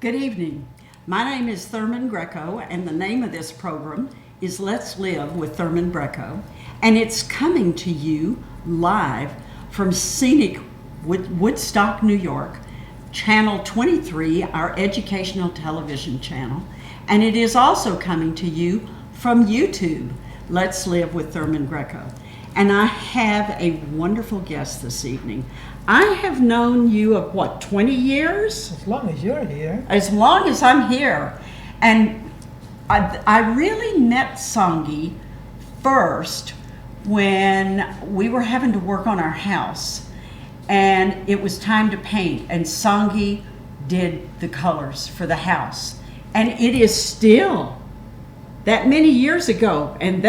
Good evening. My name is Thurman Greco, and the name of this program is Let's Live with Thurman Greco, and it's coming to you live from scenic Woodstock, New York, Channel 23, our educational television channel, and it is also coming to you from YouTube, Let's Live with Thurman Greco. And I have a wonderful guest this evening. I have known you of 20 years? As long as you're here. As long as I'm here. And I really met Sangi first when we were having to work on our house. And it was time to paint. And Sangi did the colors for the house. And it is still that many years ago. And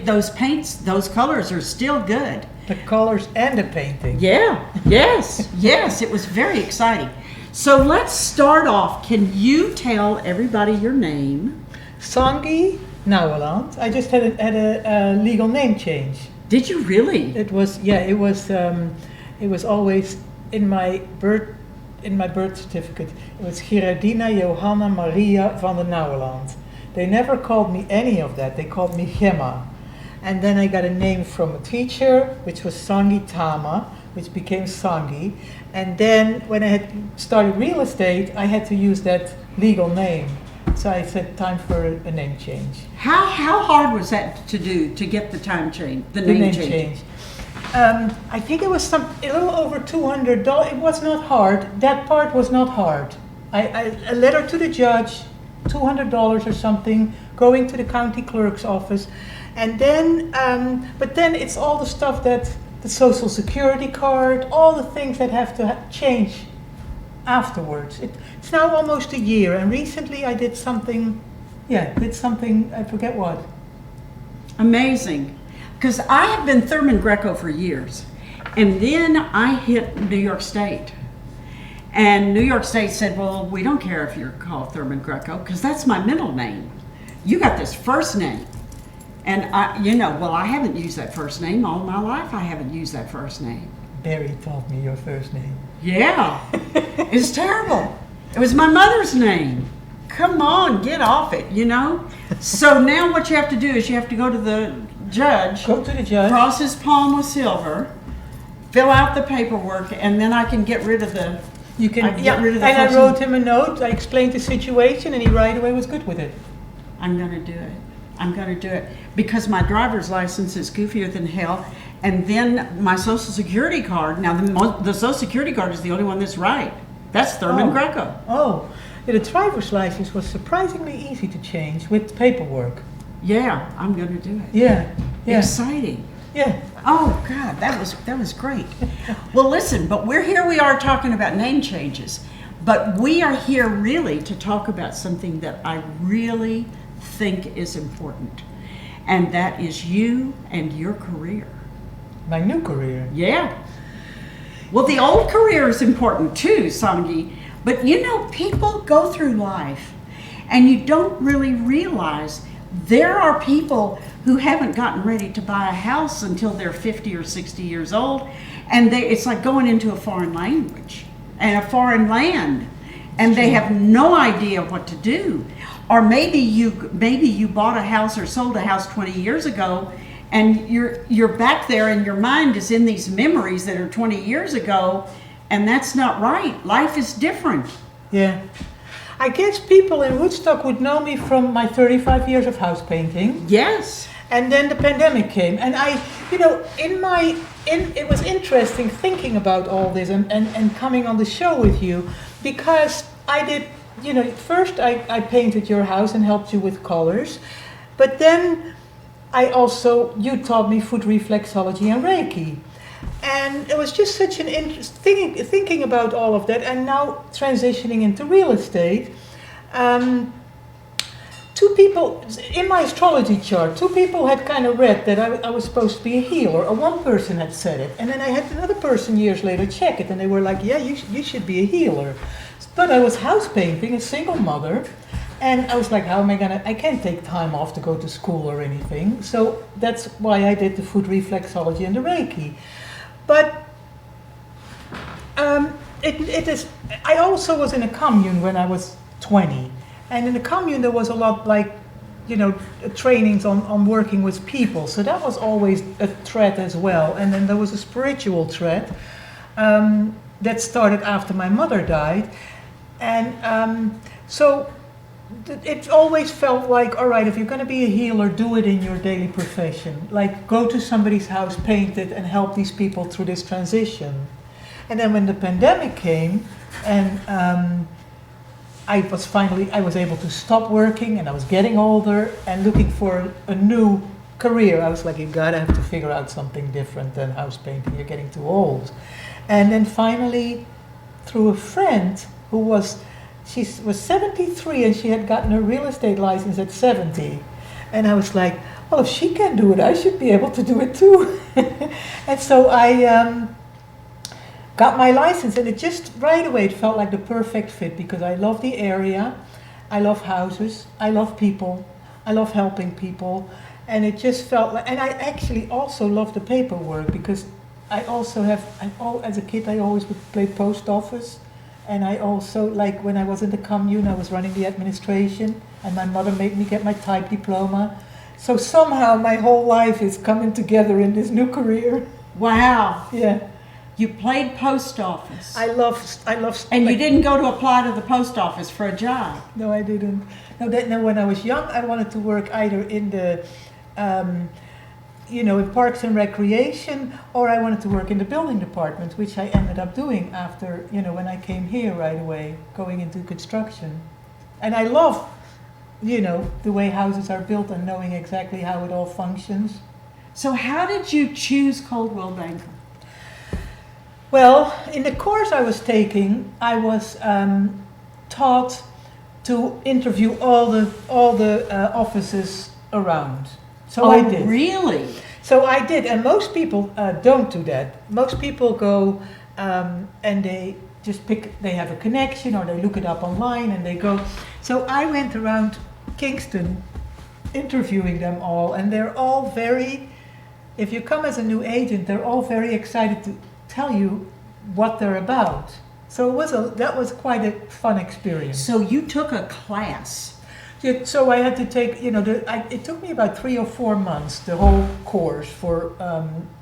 those paints, those colors are still good. The colors and the painting. Yeah, yes, it was very exciting. So let's start off. Can you tell everybody your name? Sangi Nauweland. I just had a legal name change. Did you really? It was always in my birth certificate. It was Gerardina Johanna Maria van der Nauweland. They never called me any of that. They called me Gemma. And then I got a name from a teacher, which was Sangi Tama, which became Sangi. And then when I had started real estate, I had to use that legal name. So I said, time for a name change. How hard was that to do, to get the time change, the name change? I think it was a little over $200. It was not hard. That part was not hard. A letter to the judge, $200 or something, going to the county clerk's office. And then, but then it's all the stuff that the social security card, all the things that have to change afterwards. It's now almost a year, and recently I did something, I forget what. Amazing. Because I have been Thurman Greco for years, and then I hit New York State. And New York State said, well, we don't care if you're called Thurman Greco, because that's my middle name. You got this first name. And I haven't used that first name all my life. I haven't used that first name. Barry taught me your first name. Yeah, it's terrible. It was my mother's name. Come on, get off it, So now what you have to do is you have to go to the judge. Go to the judge. Cross his palm with silver. Fill out the paperwork, and then I can get rid of the. You can get rid of the. And I wrote him a note. I explained the situation, and he right away was good with it. I'm going to do it. Because my driver's license is goofier than hell, and then my social security card. Now the social security card is the only one that's right. That's Thurman Greco. Oh, yeah, the driver's license was surprisingly easy to change with paperwork. Yeah, I'm going to do it. Yeah. Exciting. Yeah. Oh God, that was great. Well, listen, but we are talking about name changes, but we are here really to talk about something that I really think is important, and that is you and your career. My new career. Yeah. Well, the old career is important too, Sangi, but people go through life and you don't really realize there are people who haven't gotten ready to buy a house until they're 50 or 60 years old, and it's like going into a foreign language and a foreign land, and they have no idea what to do. Or maybe you bought a house or sold a house 20 years ago, and you're back there, and your mind is in these memories that are 20 years ago, and that's not right. Life is different. Yeah. I guess people in Woodstock would know me from my 35 years of house painting. Yes. And then the pandemic came, and it was interesting thinking about all this and coming on the show with you, because I did. First I painted your house and helped you with colors, but then you taught me foot reflexology and Reiki. And it was just such an interest thinking about all of that, and now transitioning into real estate. Two people, in my astrology chart, had kind of read that I was supposed to be a healer, or one person had said it, and then I had another person years later check it, and they were like, yeah, you should be a healer. But I was house painting, a single mother, and I was like, how am I can't take time off to go to school or anything. So that's why I did the foot reflexology and the Reiki. But it is, I also was in a commune when I was 20. And in the commune, there was a lot like, trainings on working with people. So that was always a thread as well. And then there was a spiritual thread that started after my mother died. And so it always felt like, all right, if you're going to be a healer, do it in your daily profession. Like, go to somebody's house, paint it, and help these people through this transition. And then when the pandemic came, and I was able to stop working, and I was getting older and looking for a new career. I was like, you gotta have to figure out something different than house painting. You're getting too old. And then finally, through a friend she was 73 and she had gotten her real estate license at 70. And I was like, well, if she can do it, I should be able to do it too. And so I got my license, and it just right away it felt like the perfect fit, because I love the area, I love houses, I love people, I love helping people, and it just felt like, and I actually also love the paperwork, because as a kid I always would play post office, and I also, like when I was in the commune, I was running the administration, and my mother made me get my type diploma. So somehow my whole life is coming together in this new career. Wow. Yeah. You played post office. I love. And you didn't go to apply to the post office for a job. No, I didn't. No, when I was young, I wanted to work either in the, in parks and recreation, or I wanted to work in the building department, which I ended up doing after, when I came here right away, going into construction. And I love, the way houses are built and knowing exactly how it all functions. So how did you choose Coldwell Banker? Well, in the course I was taking, I was taught to interview all the offices around. So I did. Really? So I did, and most people don't do that. Most people go and they just they have a connection, or they look it up online and they go. So I went around Kingston interviewing them all, and they're all if you come as a new agent, they're all very excited to tell you what they're about. So that was quite a fun experience. So you took a class. Yeah, so I had to take, it took me about 3 or 4 months, the whole course for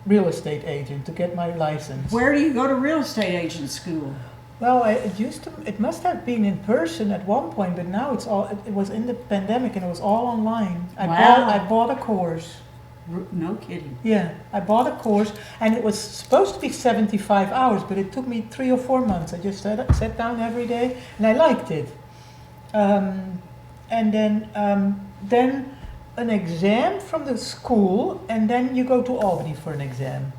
real estate agent, to get my license. Where do you go to real estate agent school? Well, it must have been in person at one point, but now it was in the pandemic and it was all online. I bought a course. No kidding. Yeah, I bought a course, and it was supposed to be 75 hours, but it took me 3 or 4 months. I just sat down every day, and I liked it. And then an exam from the school, and then you go to Albany for an exam.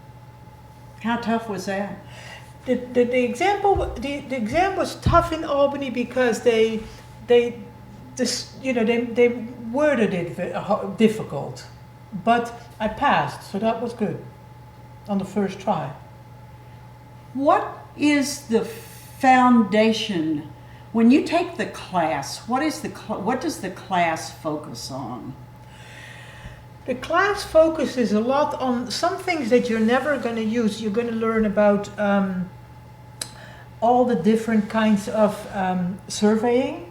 How tough was that? The exam was tough in Albany because they worded it difficult. But I passed, so that was good on the first try. What is the foundation? When you take the class, what does the class focus on? The class focuses a lot on some things that you're never going to use. You're going to learn about all the different kinds of surveying.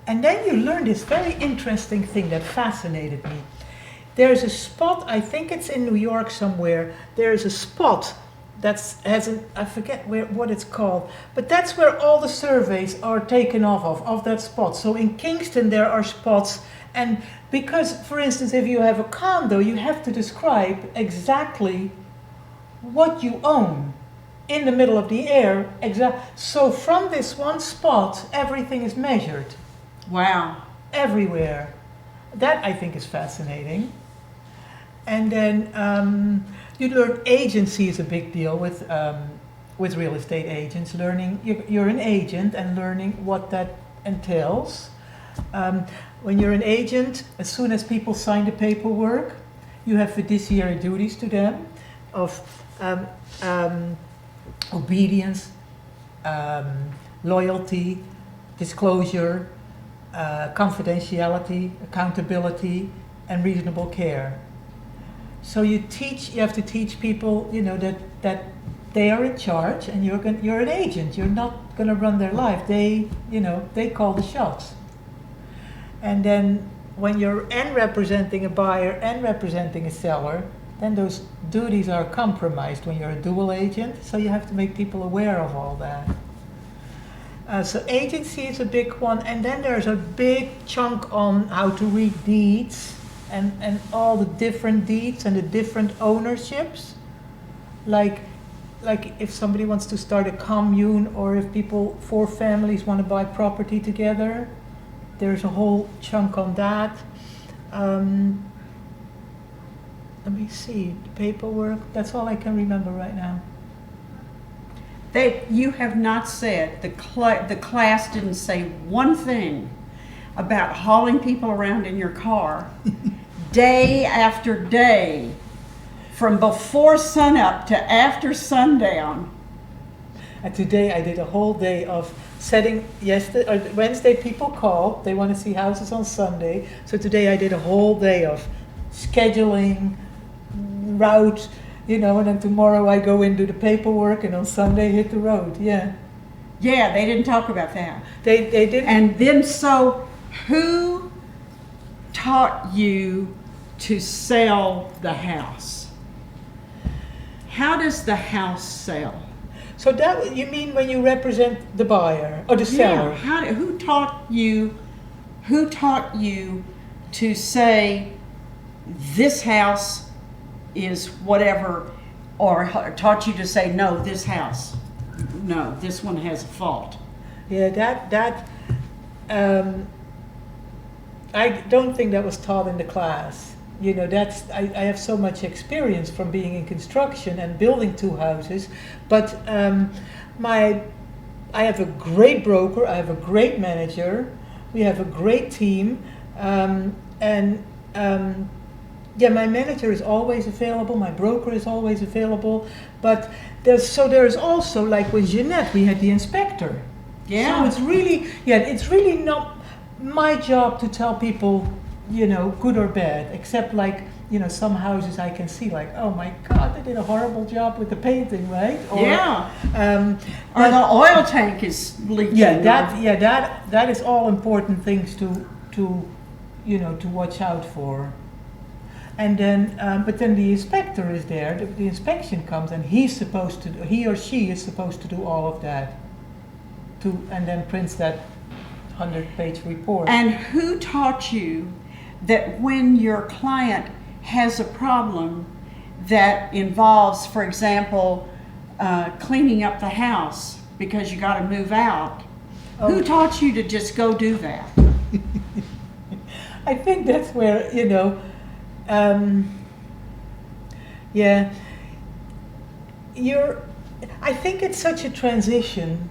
And then you learn this very interesting thing that fascinated me. There's a spot, I think it's in New York somewhere, there's a spot I forget what it's called, but that's where all the surveys are taken of that spot. So in Kingston there are spots, and because, for instance, if you have a condo, you have to describe exactly what you own in the middle of the air. So from this one spot, everything is measured. Wow. Everywhere. That, I think, is fascinating. And then you learn agency is a big deal with real estate agents. Learning, you're an agent and learning what that entails. When you're an agent, as soon as people sign the paperwork, you have fiduciary duties to them of obedience, loyalty, disclosure, confidentiality, accountability, and reasonable care. So you have to teach people, that they are in charge, and you're an agent. You're not going to run their life. They call the shots. And then when you're and representing a buyer and representing a seller, then those duties are compromised when you're a dual agent. So you have to make people aware of all that. So agency is a big one, and then there's a big chunk on how to read deeds and all the different deeds and the different ownerships. Like if somebody wants to start a commune, or if four families want to buy property together, there's a whole chunk on that. Let me see, the paperwork, that's all I can remember right now. You have not said, the class didn't say one thing about hauling people around in your car day after day, from before sunup to after sundown. And today I did a whole day of setting. Wednesday people call, they want to see houses on Sunday. So today I did a whole day of scheduling, route, and then tomorrow I go and do the paperwork, and on Sunday hit the road. Yeah, they didn't talk about that. They did. And then, so who taught you to sell the house? How does the house sell? So that, you mean when you represent the buyer or the seller? Yeah. Who taught you to say this house is whatever, or taught you to say no, this one has a fault? Yeah, I don't think that was taught in the class. I have so much experience from being in construction and building two houses, but I have a great broker, I have a great manager, we have a great team, my manager is always available, my broker is always available, but there's also, like with Jeanette, we had the inspector. Yeah. So it's really not my job to tell people, good or bad, except some houses I can see oh my God, they did a horrible job with the painting, right? Or the oil tank is leaking. That is all important things to watch out for. And then, but then the inspector is there. The inspection comes, and he or she is supposed to do all of that, and then prints that 100-page report. And who taught you that when your client has a problem that involves, for example, cleaning up the house because you got to move out, who taught you to just go do that? I think that's where, I think it's such a transition,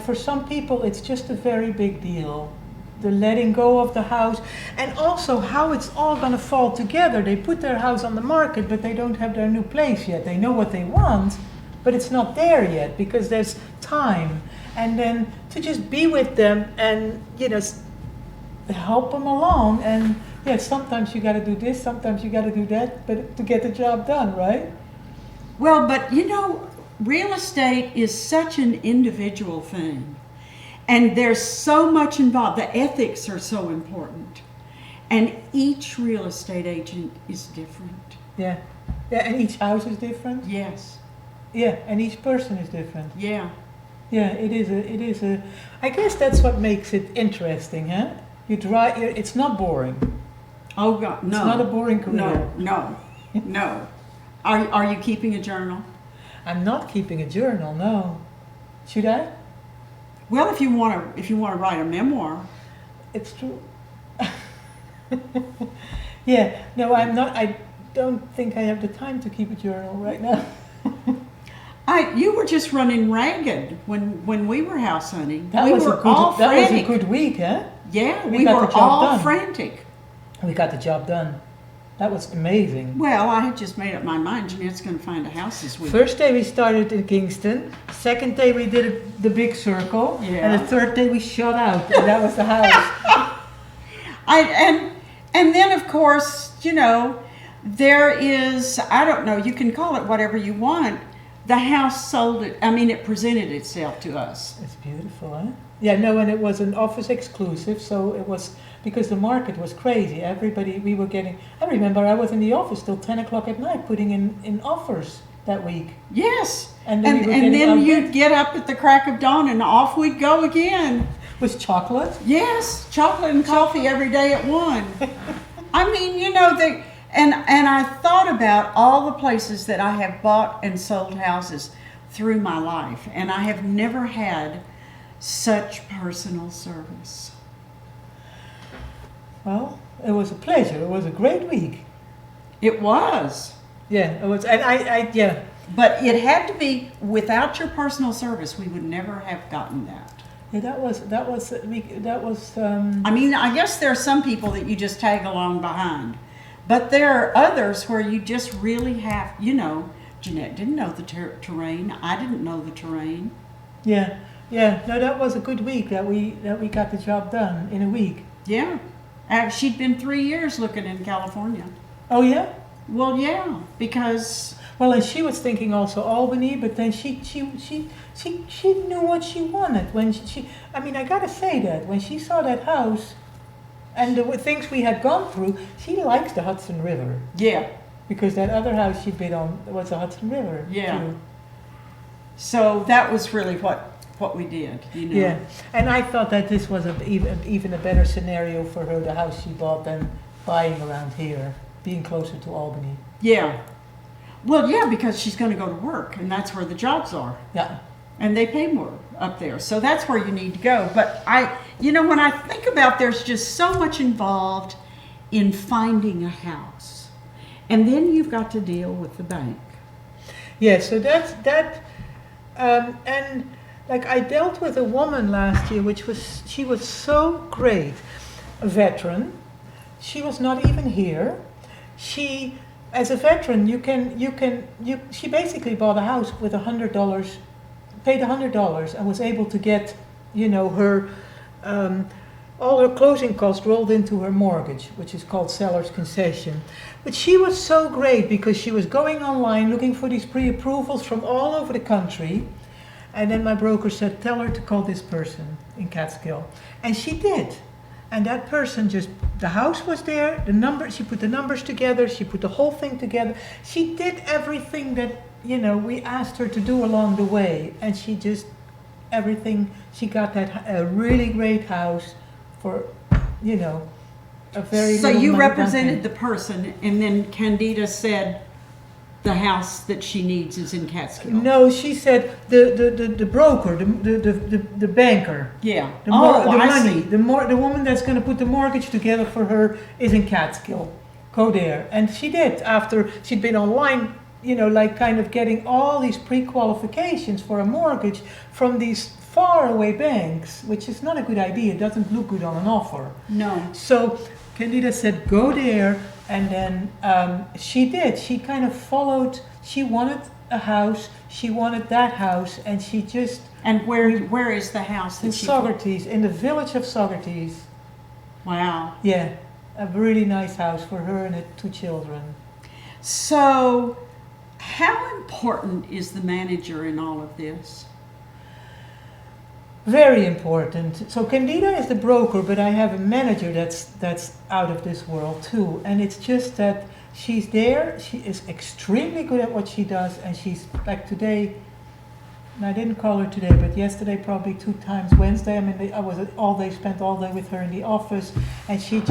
for some people it's just a very big deal. The letting go of the house, and also how it's all going to fall together. They put their house on the market, but they don't have their new place yet. They know what they want, but it's not there yet because there's time. And then to just be with them and, help them along. And sometimes you got to do this, sometimes you got to do that, but to get the job done, right? Well, but real estate is such an individual thing. And there's so much involved. The ethics are so important. And each real estate agent is different. Yeah, and each house is different? Yes. Yeah, and each person is different. Yeah. Yeah, it is a, I guess that's what makes it interesting, huh? It's not boring. Oh, God, no. It's not a boring career. No. Are you keeping a journal? I'm not keeping a journal, no. Should I? Well, if you want to write a memoir. It's true. Yeah, no, I'm not. I don't think I have the time to keep a journal right now. You were just running ragged when we were house hunting. That was a good week, huh? Yeah, we were all frantic. We got the job done. That was amazing. Well, I had just made up my mind. Jeanette's going to find a house this week. First day we started in Kingston. Second day we did the big circle. Yeah. And the third day we shot out. And that was the house. And then, of course, there is, I don't know, you can call it whatever you want, the house sold it. I mean, it presented itself to us. It's beautiful, eh? Yeah, no, and it was an office exclusive, so it was, because the market was crazy. Everybody, we were getting, I remember I was in the office till 10 o'clock at night putting in offers that week. Yes. And And, then we were and getting then outbid. you'd get up at the crack of dawn and off we'd go again. With chocolate. Yes, chocolate and coffee every day at 1. I mean, you know, and I thought about all the places that I have bought and sold houses through my life, and I have never had such personal service. Well, it was a pleasure. It was a great week. It was. Yeah, it was, and yeah. But it had to be, without your personal service, we would never have gotten that. Yeah, that was. I mean, I guess there are some people that you just tag along behind, but there are others where you just really have, you know, Jeanette didn't know the terrain. I didn't know the terrain. Yeah. No, that was a good week that we got the job done in a week. Yeah. She'd been 3 years looking in California. Oh yeah. Well, yeah, because Well, and she was thinking also Albany, but then she knew what she wanted when she. I mean, I gotta say that when she saw that house, and the things we had gone through, she likes the Hudson River yeah. because that other house she bid on was the Hudson River. Yeah. too. So that was really what we did, you know. Yeah, and I thought that this was even a better scenario for her, the house she bought, than buying around here, being closer to Albany. Yeah. Well, yeah, because she's going to go to work, and that's where the jobs are. Yeah. And they pay more up there. So that's where you need to go. But when I think about, there's just so much involved in finding a house. And then you've got to deal with the bank. Yeah, so and like I dealt with a woman last year, she was so great, a veteran. She was not even here. She, as a veteran, she basically bought a house with $100, paid $100, and was able to get, her, all her closing costs rolled into her mortgage, which is called seller's concession. But she was so great because she was going online looking for these pre-approvals from all over the country. And then my broker said, tell her to call this person in Catskill. And she did. And that person the house was there, she put the numbers together, she put the whole thing together. She did everything that, we asked her to do along the way. And she got a really great house for, a very So little you money represented down the person, and then Candida said the house that she needs is in Catskill. No, she said the broker, the banker. Yeah. The I money, see. the woman that's going to put the mortgage together for her is in Catskill. Go there. And she did after she'd been online, like kind of getting all these pre-qualifications for a mortgage from these faraway banks, which is not a good idea. It doesn't look good on an offer. No. So Candida said, go there. And then she did. She kind of followed. She wanted a house. She wanted that house. And she just... And where is the house In that she... Saugerties, in the village of Saugerties. Wow. Yeah, a really nice house for her and her 2 children. So, how important is the manager in all of this? Very important. So Candida is the broker, but I have a manager that's out of this world too. And it's just that she's there. She is extremely good at what she does, and she's like today. And I didn't call her today, but yesterday probably 2 times. Wednesday, I was spent all day with her in the office, and she's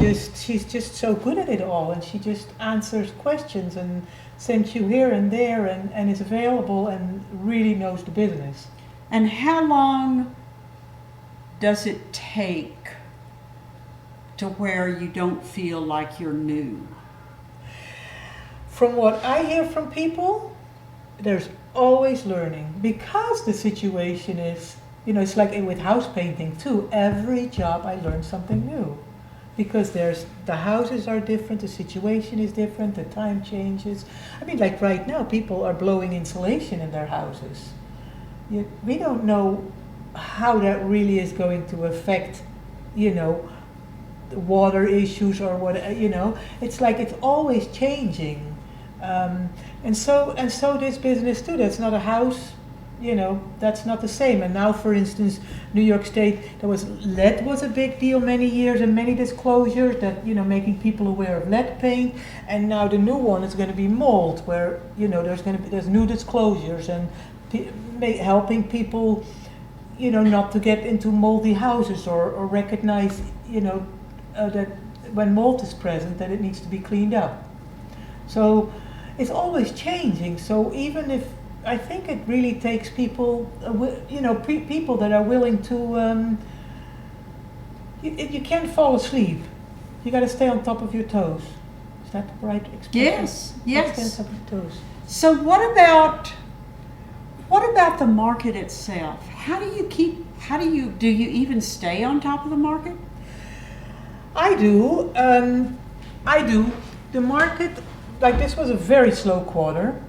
just so good at it all, and she just answers questions and sends you here and there, and is available and really knows the business. And how long does it take to where you don't feel like you're new? From what I hear from people, there's always learning, because the situation is, it's like with house painting too. Every job I learn something new, because the houses are different, the situation is different, the time changes. I mean, like right now, people are blowing insulation in their houses. We don't know how that really is going to affect, the water issues or what, it's like it's always changing. And so this business too. That's not a house, that's not the same. And now, for instance, New York State, lead was a big deal many years and many disclosures that, making people aware of lead paint. And now the new one is going to be mold, where, there's new disclosures and helping people, not to get into moldy houses or recognize, that when mold is present, that it needs to be cleaned up. So it's always changing. So even if, I think it really takes people, people that are willing to, you can't fall asleep. You got to stay on top of your toes. Is that the right expression? Yes. Stay on top of your toes. So what about the market itself? Do you even stay on top of the market? I do. The market, like this was a very slow quarter.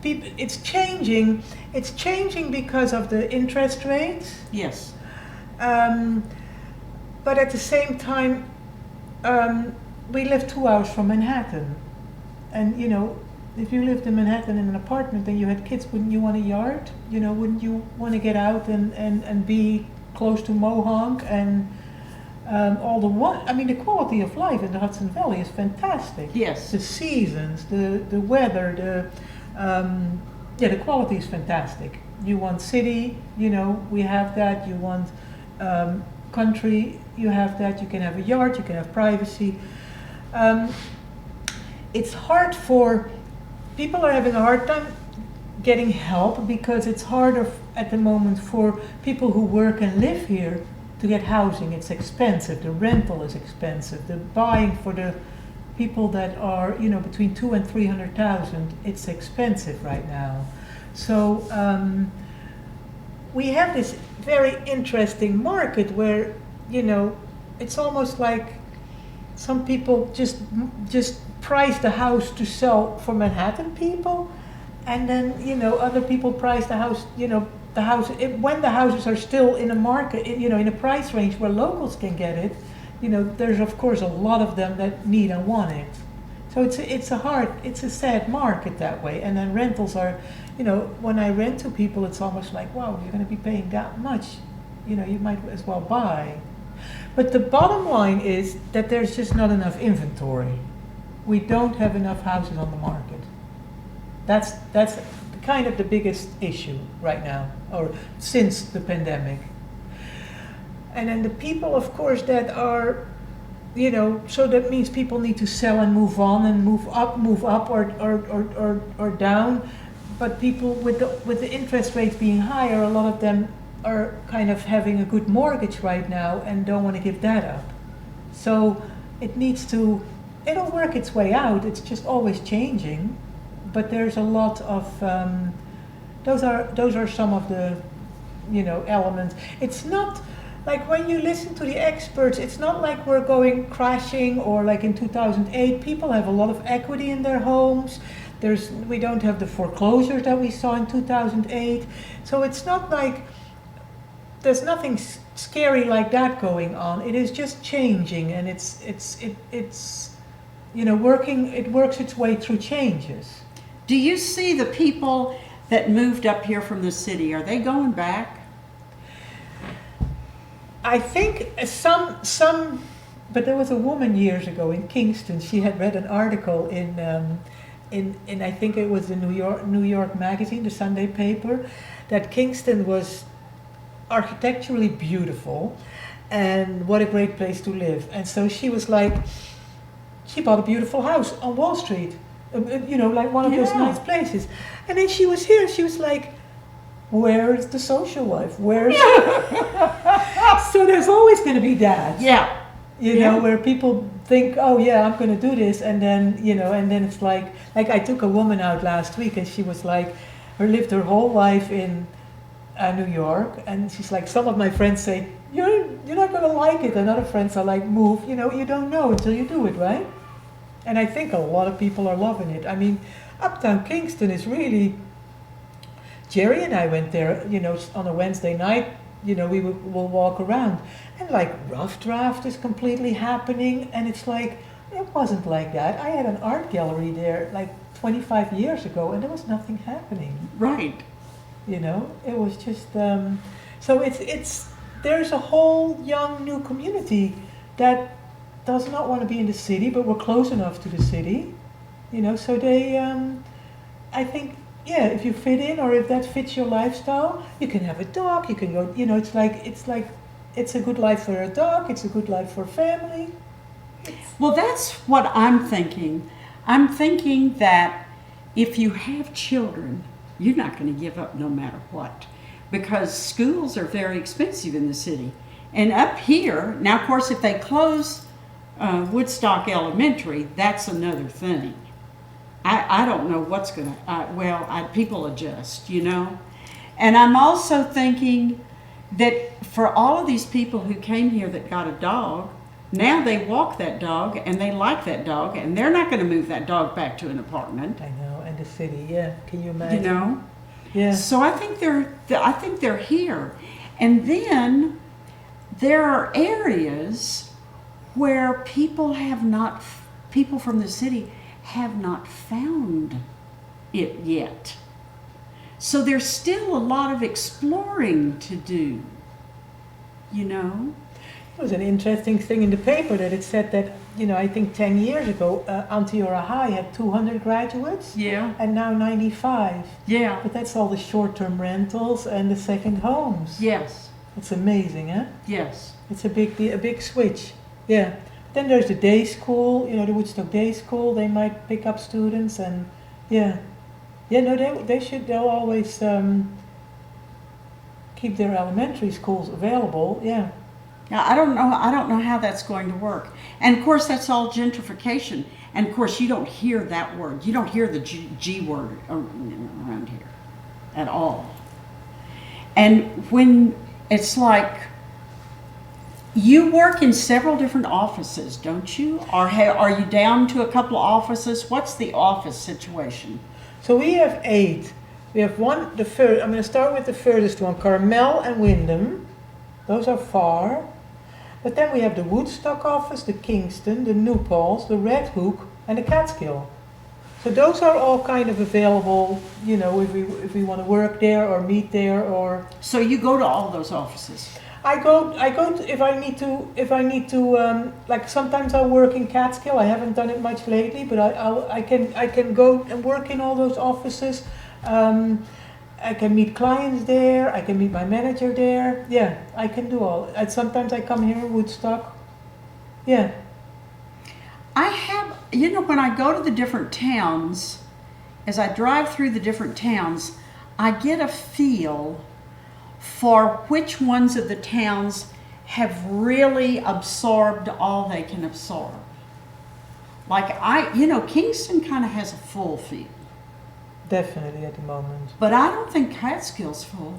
It's changing. It's changing because of the interest rates. Yes. But at the same time, we live 2 hours from Manhattan. And, if you lived in Manhattan in an apartment and you had kids, wouldn't you want a yard? Wouldn't you want to get out and be close to Mohonk and the quality of life in the Hudson Valley is fantastic. Yes. The seasons, the weather, the quality is fantastic. You want city, we have that. You want country, you have that. You can have a yard, you can have privacy. It's hard people are having a hard time getting help because it's harder at the moment for people who work and live here to get housing. It's expensive. The rental is expensive. The buying for the people that are, between 200,000 and 300,000, it's expensive right now. So we have this very interesting market where, it's almost like some people just price the house to sell for Manhattan people, and then other people price the house, when the houses are still in a market, in a price range where locals can get it. There's of course a lot of them that need and want it. So it's a sad market that way. And then rentals are, when I rent to people, it's almost like, wow, you're going to be paying that much, you might as well buy. But the bottom line is that there's just not enough inventory. We don't have enough houses on the market. That's kind of the biggest issue right now, or since the pandemic. And then the people, of course, that are, so that means people need to sell and move on and move up or down. But people with the interest rates being higher, a lot of them are kind of having a good mortgage right now and don't want to give that up. So it'll work its way out. It's just always changing. But there's a lot of, those are some of the, elements. It's not like when you listen to the experts, it's not like we're going crashing or like in 2008. People have a lot of equity in their homes. We don't have the foreclosures that we saw in 2008. So it's not like, there's nothing scary like that going on. It is just changing, and it's working. It works its way through changes. Do you see the people that moved up here from the city, are they going back? I think some, but there was a woman years ago in Kingston. She had read an article in I think it was the New York Magazine, the Sunday paper, that Kingston was architecturally beautiful, and what a great place to live. And so she was like, she bought a beautiful house on Wall Street, like one of those nice places. And then she was here, she was like, where is the social life? Where's So there's always going to be that. Yeah. Where people think, oh yeah, I'm going to do this, and then it's like I took a woman out last week, and she was like, lived her whole life in New York, and she's like, some of my friends say, you're not going to like it, and other friends are like, move, you don't know until you do it, right? And I think a lot of people are loving it. I mean, Uptown Kingston is really, Jerry and I went there, on a Wednesday night, we'll walk around, and like Rough Draft is completely happening, and it's like, It wasn't like that. I had an art gallery there like 25 years ago, and there was nothing happening. Right. You know, it was just so it's there's a whole young new community that does not want to be in the city, but we're close enough to the city. You know, so they I think, yeah, if you fit in or if that fits your lifestyle, you can have a dog, you can go, you know, it's like it's a good life for a dog, it's a good life for a family. Well, that's what I'm thinking. I'm thinking that if you have children, you're not going to give up no matter what, because schools are very expensive in the city. And up here, now of course if they close Woodstock Elementary, that's another thing. I don't know what's going to, people adjust, you know. And I'm also thinking that for all of these people who came here that got a dog, now they walk that dog and they like that dog, and they're not going to move that dog back to an apartment. I know, and the city, yeah. Can you imagine? You know? Yeah. So I think they're here. And then there are areas where people from the city have not found it yet. So there's still a lot of exploring to do, you know? It was an interesting thing in the paper that it said that, you know, I think 10 years ago, Antiora High had 200 graduates. Yeah. And now 95. Yeah. But that's all the short-term rentals and the second homes. Yes. It's amazing, huh? Yes. It's a big switch. Yeah. Then there's the day school, you know, the Woodstock Day School. They might pick up students, and yeah. Yeah, no, they'll always keep their elementary schools available. Yeah. Now, I don't know how that's going to work. And of course, that's all gentrification. And of course, you don't hear that word. You don't hear the G word around here at all. And when it's like, you work in several different offices, don't you? Or are you down to a couple of offices? What's the office situation? So we have 8. We have one, I'm going to start with the furthest one, Carmel and Wyndham. Those are far. But then we have the Woodstock office, the Kingston, the New Paltz, the Red Hook, and the Catskill. So those are all kind of available, you know, if we want to work there or meet there or. So you go to all those offices? I go to, if I need to, like sometimes I'll work in Catskill. I haven't done it much lately, but I can go and work in all those offices. I can meet clients there. I can meet my manager there. Yeah, I can do all. And sometimes I come here in Woodstock. Yeah. I have, you know, when I go to the different towns, as I drive through the different towns, I get a feel for which ones of the towns have really absorbed all they can absorb. Like Kingston kind of has a full feel. Definitely at the moment. But I don't think Catskill's full.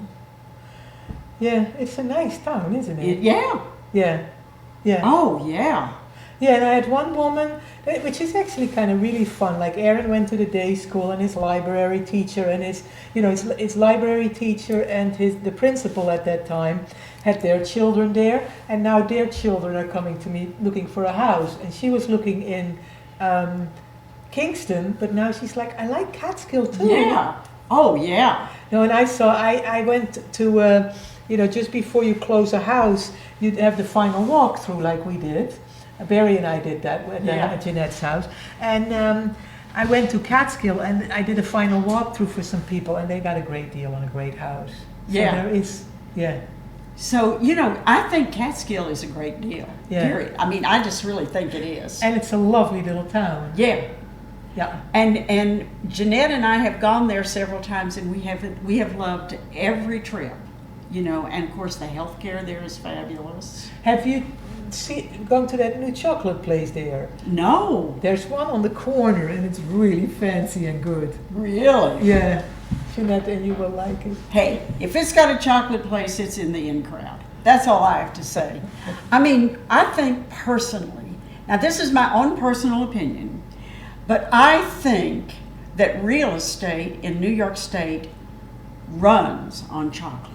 Yeah, it's a nice town, isn't it? Yeah. Yeah. Yeah. Oh, yeah. Yeah, and I had one woman, which is actually kind of really fun. Like Aaron went to the day school, and his library teacher and his library teacher and the principal at that time had their children there, and now their children are coming to me looking for a house. And she was looking in Kingston, but now she's like, I like Catskill too. Yeah. Oh, yeah. No, and I went to, just before you close a house, you'd have the final walkthrough like we did. Barry and I did that at Jeanette's house. And I went to Catskill and I did a final walkthrough for some people, and they got a great deal on a great house. So yeah. There is, yeah. So, I think Catskill is a great deal. Yeah. Period. I mean, I just really think it is. And it's a lovely little town. Yeah. Yeah. And Jeanette and I have gone there several times, and we have loved every trip, and of course the healthcare there is fabulous. Have you gone to that new chocolate place there? No. There's one on the corner, and it's really fancy and good. Really? Yeah. Jeanette, and you will like it. Hey, if it's got a chocolate place, it's in the in crowd. That's all I have to say. I mean, I think personally, now this is my own personal opinion, but I think that real estate in New York State runs on chocolate.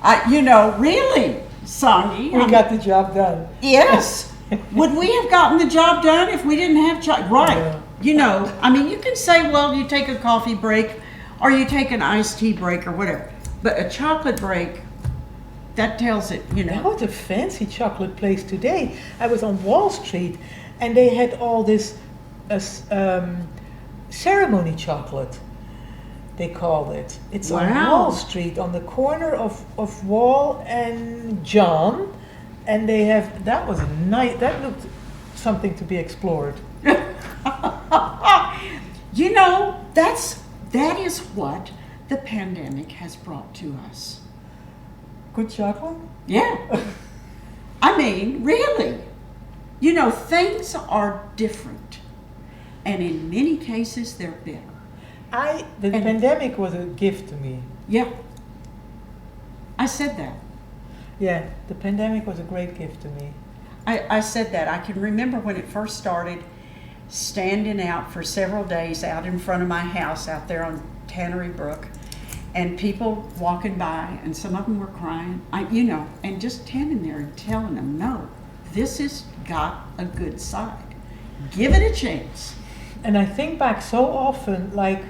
Really, Sangi. We got the job done. Yes. Would we have gotten the job done if we didn't have chocolate? Right. Yeah. You know, I mean, you can say, well, you take a coffee break or you take an iced tea break or whatever. But a chocolate break, that tells it, you That know. was a fancy chocolate place today. I was on Wall Street, and they had all this ceremony chocolate, they called it. It's on Wow. Wall Street, on the corner of Wall and John, and they have, that was nice, that looked something to be explored. You know, that is what the pandemic has brought to us. Good chocolate? Yeah. I mean, really. You know, things are different. And in many cases, they're better. The And- pandemic was a gift to me. Yeah. I said that. Yeah, the pandemic was a great gift to me. I said that. I can remember when it first started, standing out for several days out in front of my house out there on Tannery Brook, and people walking by, and some of them were crying, you know, and just standing there and telling them, no, this has got a good side. Give it a chance. And I think back so often, like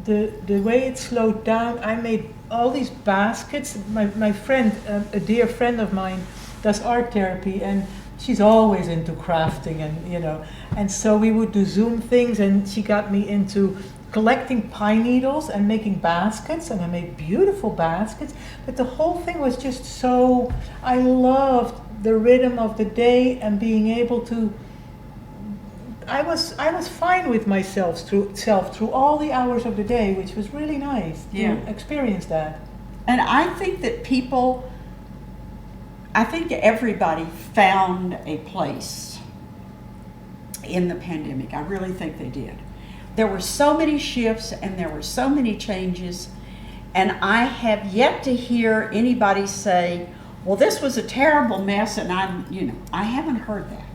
the way it slowed down. I made all these baskets. My friend, a dear friend of mine, does art therapy, and she's always into crafting, and you know. And so we would do Zoom things, and she got me into collecting pine needles and making baskets, and I made beautiful baskets. But the whole thing was just so. I loved the rhythm of the day and being able to. I was fine with myself through all the hours of the day, which was really nice Yeah. to experience that. And I think that I think everybody found a place in the pandemic. I really think they did. There were so many shifts and there were so many changes, and I have yet to hear anybody say, well, this was a terrible mess, and I haven't heard that.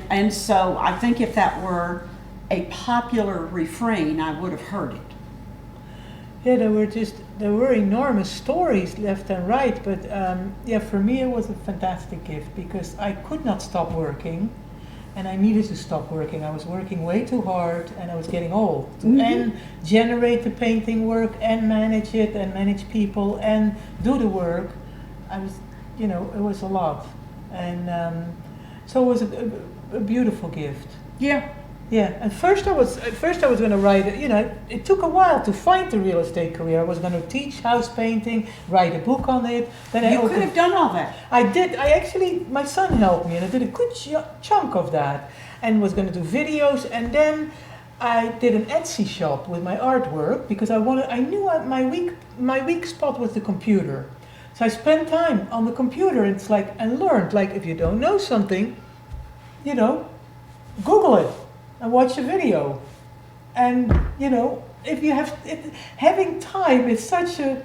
And so I think if that were a popular refrain, I would have heard it. Yeah, there were enormous stories left and right, but yeah, for me it was a fantastic gift because I could not stop working, and I needed to stop working. I was working way too hard, and I was getting old. And generate the painting work, and manage it, and manage people, and do the work. I was, it was a lot, and so it was a beautiful gift. Yeah. Yeah, at first I was going to write. It took a while to find the real estate career. I was going to teach house painting, write a book on it. Then You could have done all that. I did. My son helped me, and I did a good chunk of that, and was going to do videos. And then I did an Etsy shop with my artwork because I knew my weak spot was the computer. So I spent time on the computer. And learned, like, if you don't know something, Google it and watch a video. And if you have having time is such a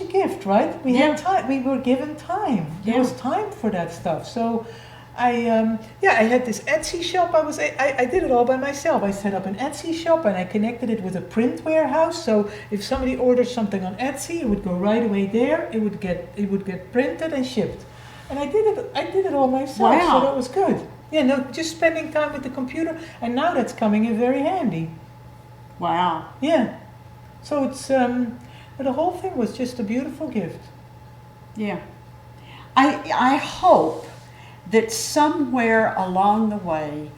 gift, right? We Yeah. had time. We were given time. There Yeah. was time for that stuff. So I had this Etsy shop. I did it all by myself. I set up an Etsy shop and I connected it with a print warehouse. So if somebody ordered something on Etsy, it would go right away there. It would get printed and shipped. And I did it all myself. Wow. So that was good. Yeah, no, just spending time with the computer, and now that's coming in very handy. Wow. Yeah. So it's the whole thing was just a beautiful gift. Yeah. I hope that somewhere along the way,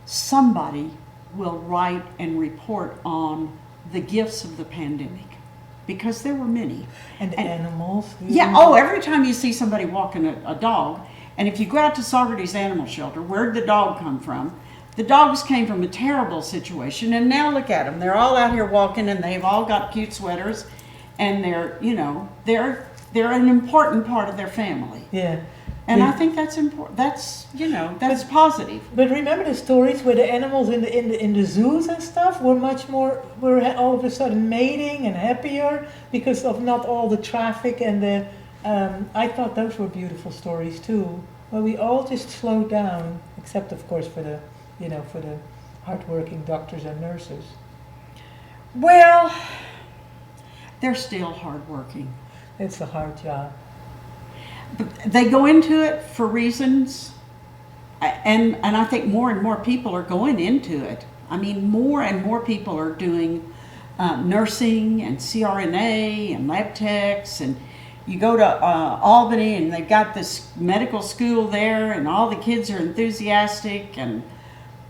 somebody will write and report on the gifts of the pandemic, because there were many. And animals. Yeah, oh, every time you see somebody walking a dog, and if you go out to Saugerties Animal Shelter, where'd the dog come from? The dogs came from a terrible situation, and now look at them. They're all out here walking, and they've all got cute sweaters, and they're an important part of their family. Yeah. And Yeah. I think that's important. That's positive. But remember the stories where the animals in the zoos and stuff were all of a sudden mating and happier because of not all the traffic and the. I thought those were beautiful stories too. Where we all just slowed down, except of course for the hardworking doctors and nurses. Well, they're still hardworking. It's a hard job. They go into it for reasons, and I think more and more people are going into it. I mean, more and more people are doing nursing and CRNA and lab techs, and you go to Albany and they've got this medical school there, and all the kids are enthusiastic, and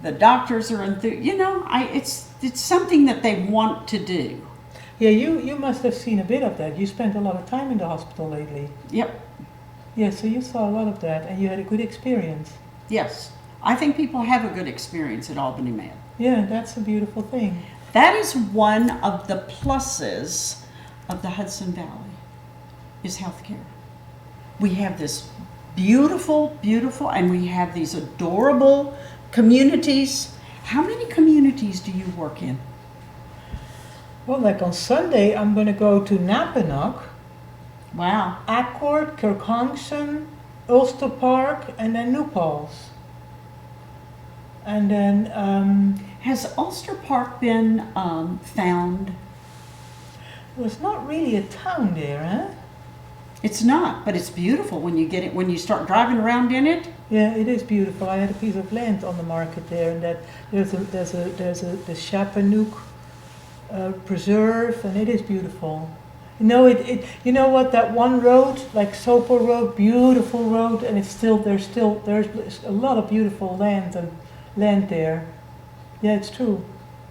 the doctors are it's something that they want to do. Yeah, you must have seen a bit of that. You spent a lot of time in the hospital lately. Yep. Yeah, so you saw a lot of that, and you had a good experience. Yes. I think people have a good experience at Albany Med. Yeah, that's a beautiful thing. That is one of the pluses of the Hudson Valley, is healthcare. We have this beautiful, and we have these adorable communities. How many communities do you work in? Well, like on Sunday, I'm going to go to Napanock, Wow. Accord, Kirkhongson, Ulster Park, and then New Paltz. And then Has Ulster Park been found? well, it's not really a town there, huh? It's not, but it's beautiful when you get it, when you start driving around in it. Yeah, it is beautiful. I had a piece of land on the market there, and that there's the Chappanook preserve, and it is beautiful. You know what, that one road, like Soper Road, beautiful road, and there's a lot of beautiful land there. Yeah, it's true,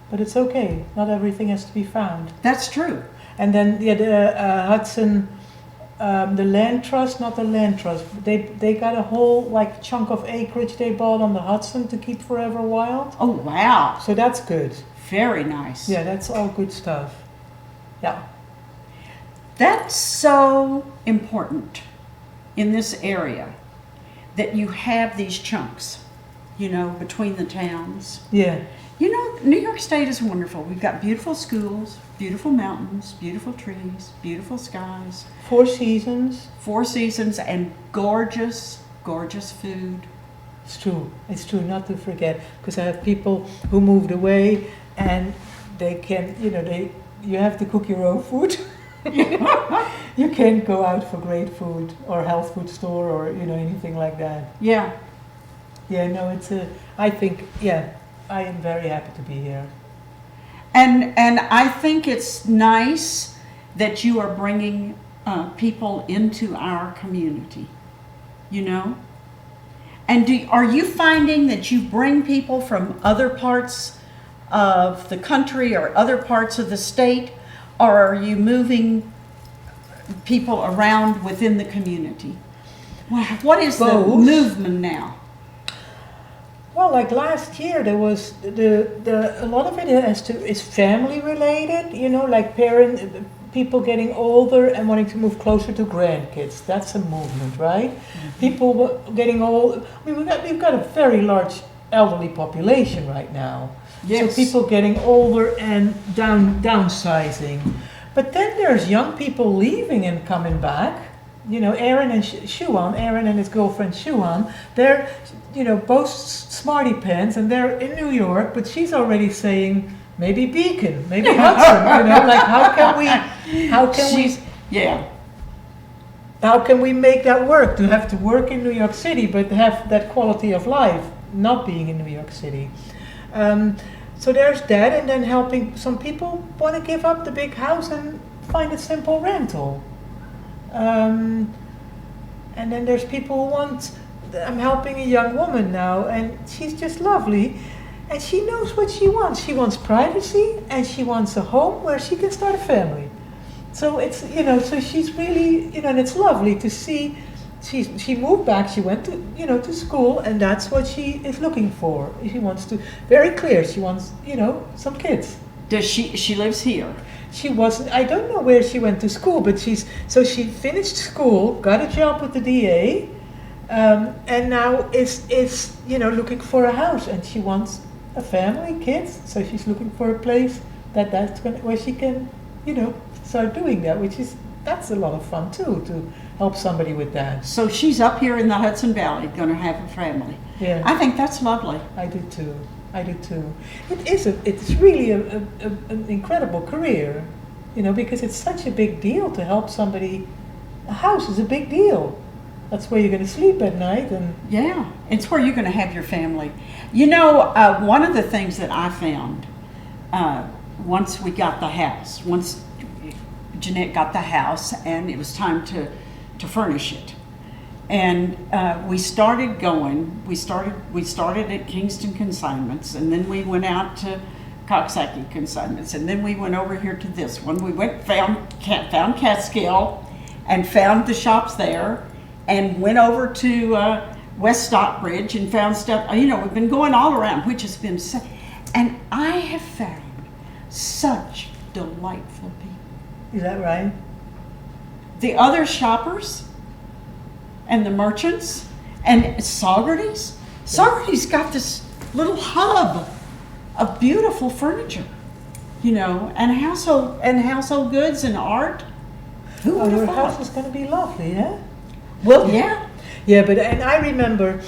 but it's okay. Not everything has to be found. That's true. And then the Hudson, the land trust, not the land trust. They got a whole like chunk of acreage they bought on the Hudson to keep forever wild. Oh, wow. So that's good. Very nice. Yeah, that's all good stuff. Yeah. That's so important in this area, that you have these chunks, between the towns. Yeah. New York State is wonderful. We've got beautiful schools, beautiful mountains, beautiful trees, beautiful skies. 4 seasons. 4 seasons, and gorgeous, gorgeous food. It's true, not to forget, because I have people who moved away and they can, you have to cook your own food. You can't go out for great food or health food store or, anything like that. Yeah. Yeah, no, I am very happy to be here. And I think it's nice that you are bringing people into our community, And are you finding that you bring people from other parts of the country or other parts of the state, or are you moving people around within the community? What is the movement now? Well, like last year, there was a lot of it is family related. Like people getting older and wanting to move closer to grandkids. That's a movement, right? Mm-hmm. People getting old. I mean, we've got a very large elderly population right now. Yes. So people getting older and downsizing. But then there's young people leaving and coming back. Aaron and Aaron and his girlfriend Shuan, they're, both smarty pants, and they're in New York, but she's already saying, maybe Beacon, maybe Hudson, like how can we make that work, to have to work in New York City, but have that quality of life, not being in New York City. So there's that, and then helping some people want to give up the big house and find a simple rental. And then there's people who I'm helping a young woman now, and she's just lovely, and she knows what she wants. She wants privacy, and she wants a home where she can start a family. So it's, so she's really, and it's lovely to see. She moved back, she went to, to school, and that's what she is looking for. She wants to, very clear, she wants, some kids. Does she lives here? She wasn't, I don't know where she went to school, but she finished school, got a job with the DA, and now is looking for a house, and she wants a family, kids, so she's looking for a place where she can, start doing that, that's a lot of fun too, to help somebody with that. So she's up here in the Hudson Valley, going to have a family. Yeah. I think that's lovely. I do too. It's really an incredible career, because it's such a big deal to help somebody. A house is a big deal. That's where you're going to sleep at night. And Yeah, it's where you're going to have your family. You know, one of the things that I found once we got the house, once Jeanette got the house, and it was time to furnish it, and we started going. We started at Kingston Consignments, and then we went out to Coxsackie Consignments, and then we went over here to this one. We found Catskill, and found the shops there, and went over to West Stockbridge and found stuff. You know, we've been going all around, which has been and I have found such delightful people. is that right? The other shoppers and the merchants and Saugerties. Saugerties got this little hub of beautiful furniture, you know, and household goods and art. Who would Your have house thought? is going to be lovely, yeah? Well, yeah. Yeah, and I remember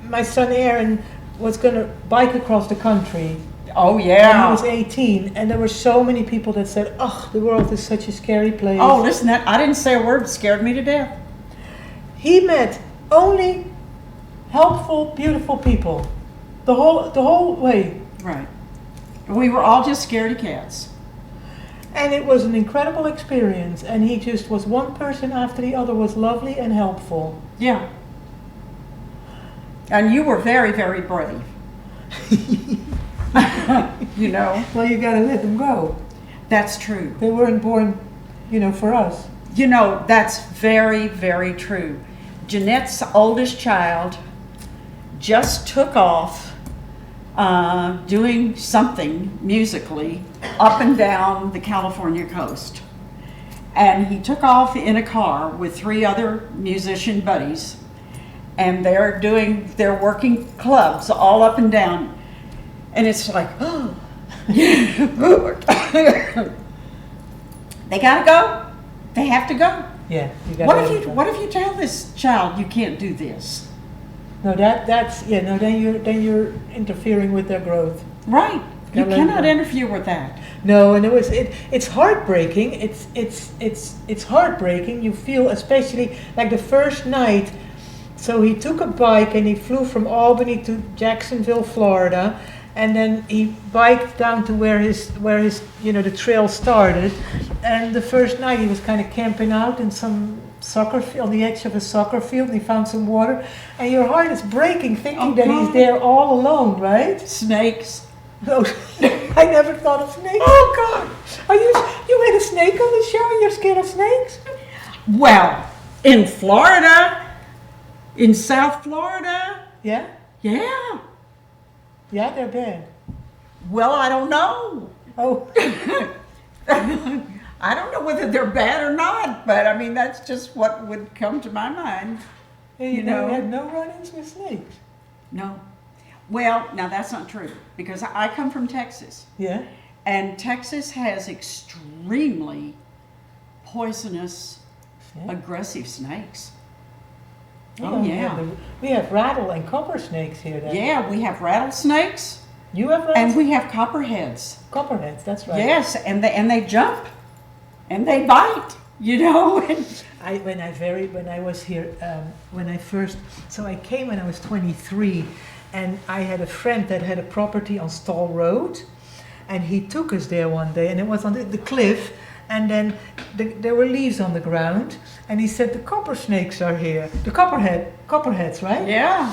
my son Aaron was going to bike across the country. Oh, When he yeah. was 18, and there were so many people that said, "Oh, the world is such a scary place." Oh, listen, I didn't say a word. It scared me to death. He met only helpful, beautiful people, the whole way, Right. We were all just scaredy cats. and it was an incredible experience. And he just was one person after the other, was lovely and helpful. Yeah. And you were very, very brave. You know, Well, you got to let them go. that's true. They weren't born, for us. You know, that's very, very true. Jeanette's oldest child just took off doing something musically up and down the California coast. And he took off in a car with 3 other musician buddies, and they're working clubs all up and down. And it's like, oh, they gotta go. They have to go. Yeah. You got What if you tell this child you can't do this? No, that's yeah. No, then you're interfering with their growth. Right. You Gotta let cannot them go. interfere with that. No, and it's heartbreaking. It's heartbreaking. You feel, especially like the first night. So he took a bike and he flew from Albany to Jacksonville, Florida, and then he biked down to where his the trail started. And the first night he was kind of camping out in some soccer field, on the edge of a soccer field, and he found some water. And your heart is breaking thinking Oh, that he's God. there all alone, right? Snakes. No, I never thought of snakes. Oh God. You had a snake on the show and you're scared of snakes? Well, in Florida, in South Florida, Yeah? yeah. Yeah, they're bad. Well, I don't know. Oh, I don't know whether they're bad or not, but I mean, that's just what would come to my mind. you know. had no run-ins with snakes. No. Well, now that's not true, because I come from Texas, Yeah? and Texas has extremely poisonous, Yeah. aggressive snakes. We Oh, don't yeah. have we have rattle and copper snakes here then. Yeah, we have rattlesnakes, You have and rattlesnakes? we have copperheads. Copperheads, that's right. Yes, and they jump, and they bite, you know. When I was here, so I came when I was 23, and I had a friend that had a property on Stall Road, and he took us there one day, and it was on the cliff, and then there were leaves on the ground, and he said the copper snakes are here, the copperheads, right? Yeah.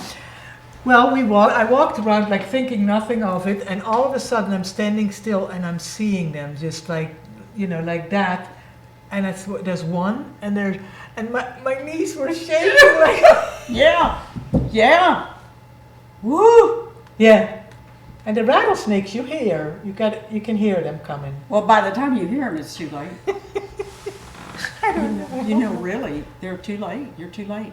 Well, I walked around like thinking nothing of it, and all of a sudden I'm standing still and I'm seeing them just like, like that. And there's one, and my knees were shaking like, Yeah. Yeah. Woo. yeah. And the rattlesnakes you hear, you can hear them coming. Well, by the time you hear them, it's too late. I don't know. You know, really, they're too late. You're too late.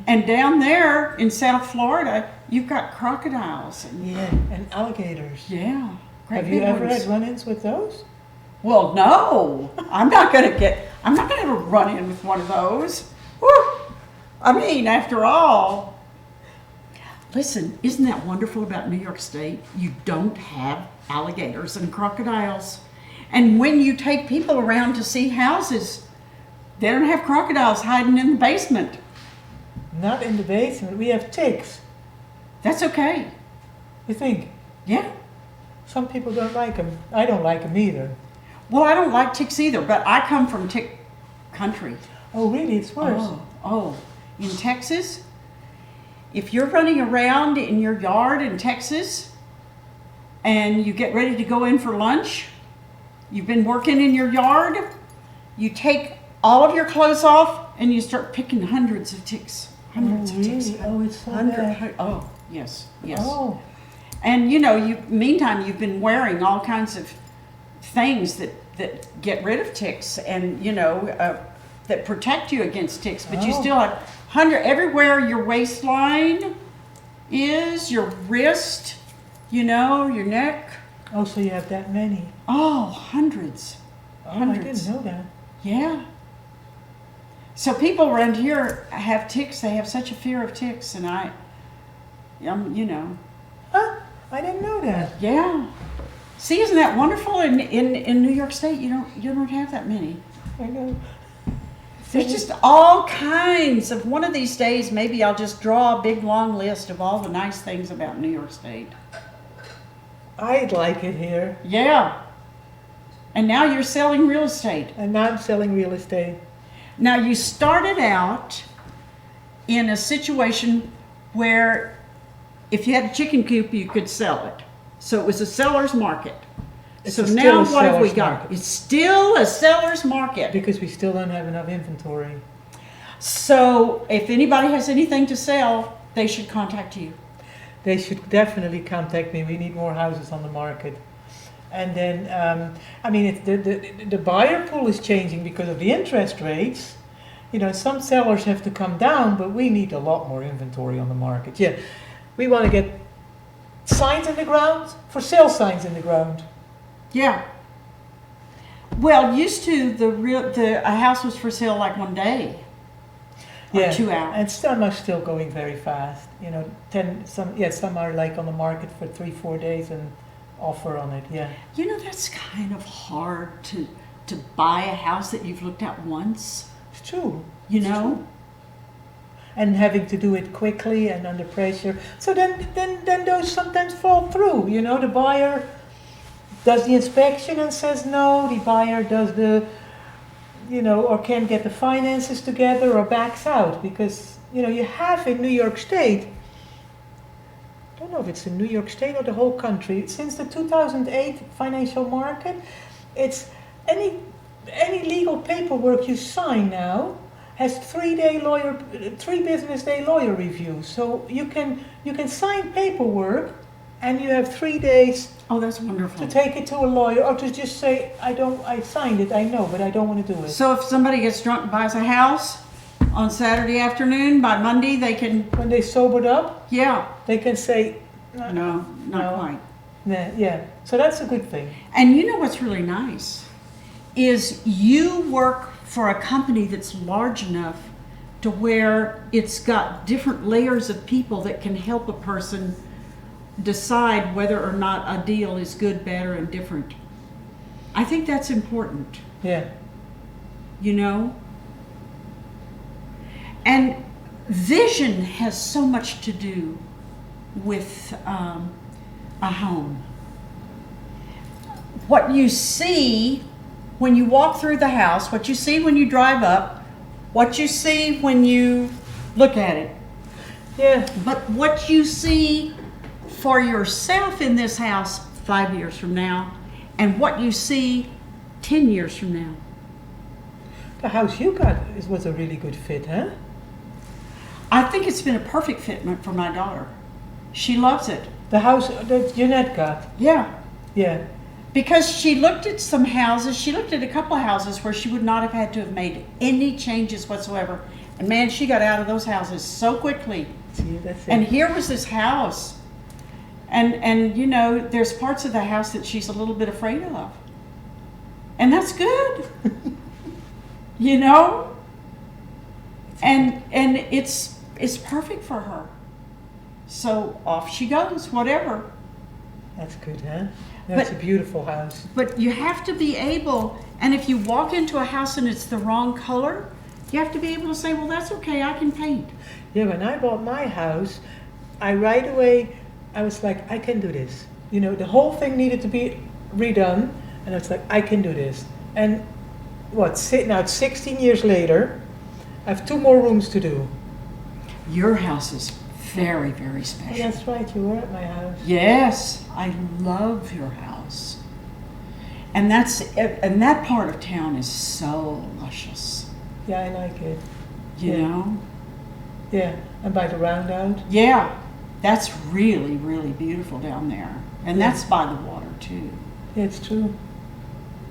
And down there in South Florida, you've got crocodiles. And, Yeah, and alligators. yeah. Great Have you big ever ones. had run-ins with those? Well, no. I'm not gonna have a run-in with one of those. Woo. I mean, after all, listen, isn't that wonderful about New York State? You don't have alligators and crocodiles. And when you take people around to see houses, they don't have crocodiles hiding in the basement. Not in the basement. We have ticks. That's okay. You think? Yeah. Some people don't like them. I don't like them either. Well, I don't like ticks either, but I come from tick country. Oh, really? It's worse. Oh, in Texas, if you're running around in your yard in Texas and you get ready to go in for lunch, you've been working in your yard, you take all of your clothes off and you start picking hundreds of ticks. Hundreds of ticks. Really? Oh, it's so bad. Oh, yes. Oh. And meantime, you've been wearing all kinds of things that get rid of ticks and, that protect you against ticks, but you still have everywhere your waistline is, your wrist, your neck. Oh, so you have that many? Oh, hundreds. Oh, Hundreds. I didn't know that. Yeah. So people around here have ticks. They have such a fear of ticks, and Huh? I didn't know that. Yeah. See, isn't that wonderful? In New York State, you don't have that many. I know. There's just all kinds of. One of these days, maybe I'll just draw a big long list of all the nice things about New York State. I'd like it here. Yeah. And now you're selling real estate. And now I'm selling real estate. Now you started out in a situation where if you had a chicken coop, you could sell it. So it was a seller's market. So now what have we got? It's still a seller's market. Because we still don't have enough inventory. So if anybody has anything to sell, they should contact you. They should definitely contact me. We need more houses on the market. And then, the buyer pool is changing because of the interest rates. Some sellers have to come down, but we need a lot more inventory on the market. Yeah, we want to get signs in the ground, for sale signs in the ground. Yeah. Well, used to a house was for sale like one day. Or 2 hours. And some are still going very fast. Some are like on the market for 3-4 days and offer on it. Yeah. That's kind of hard to buy a house that you've looked at once. It's true. It's true. And having to do it quickly and under pressure. So then those sometimes fall through. The buyer does the inspection and says no. The buyer does or can't get the finances together or backs out because, you have in New York State, I don't know if it's in New York State or the whole country, since the 2008 financial market, it's any legal paperwork you sign now has 3 business day lawyer reviews. So you can sign paperwork and you have 3 days. Oh, that's wonderful. To take it to a lawyer or to just say, I signed it, I know, but I don't want to do it. So if somebody gets drunk and buys a house on Saturday afternoon, by Monday they can... When they sobered up? Yeah. They can say... No, not quite. Yeah, so that's a good thing. And what's really nice is you work for a company that's large enough to where it's got different layers of people that can help a person decide whether or not a deal is good, bad, or indifferent. I think that's important. Yeah. And vision has so much to do with a home. What you see when you walk through the house, what you see when you drive up, what you see when you look at it. Yeah. But what you see for yourself in this house 5 years from now, and what you see 10 years from now. The house you got was a really good fit, huh? I think it's been a perfect fit for my daughter. She loves it. The house that Jeanette got? Yeah. Yeah. Because she looked at some houses, she looked at a couple of houses where she would not have had to have made any changes whatsoever. And man, she got out of those houses so quickly. See, that's it. And here was this house. And there's parts of the house that she's a little bit afraid of. And that's good. And it's perfect for her. So off she goes, whatever. That's good, huh? That's a beautiful house. But you have to be able, and if you walk into a house and it's the wrong color, You have to be able to say, well, that's okay, I can paint. Yeah, when I bought my house, I right away, I was like, I can do this. You know, the whole thing needed to be redone, and I was like, I can do this. And now it's 16 years later, I have 2 more rooms to do. Your house is very, very Oh, special. that's right, you were at my house. Yes, I love your house. And that part of town is so luscious, Yeah, I like it. you Yeah. know? Yeah, and by the roundout. Yeah, that's really, really beautiful down there. And that's by the water too, Yeah, it's true.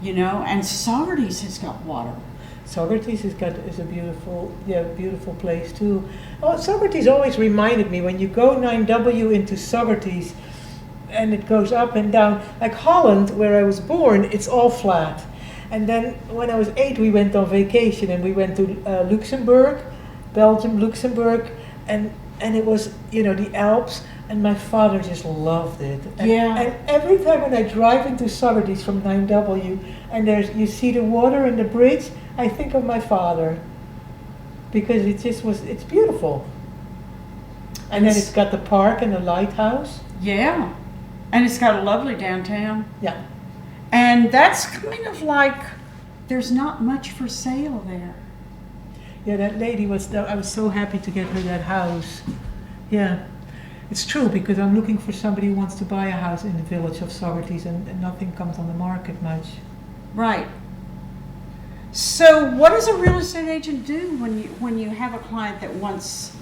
you know? And Socrates has got water. Socrates is a beautiful place too. Oh, Socrates always reminded me, when you go 9W into Socrates, and it goes up and down. Like Holland, where I was born, it's all flat. And then when I was 8, we went on vacation, and we went to Luxembourg, Belgium, Luxembourg, and it was, you know, the Alps. And my father just loved it. And, Yeah. and every time when I drive into Socrates from 9W, and you see the water and the bridge, I think of my father, because it's beautiful. And then it's got the park and the lighthouse. Yeah. And it's got a lovely downtown. Yeah. And that's kind of like, there's not much for sale there. Yeah, that lady I was so happy to get her that house. Yeah. It's true, because I'm looking for somebody who wants to buy a house in the village of Socrates, and nothing comes on the market much. Right. So what does a real estate agent do when you have a client that wants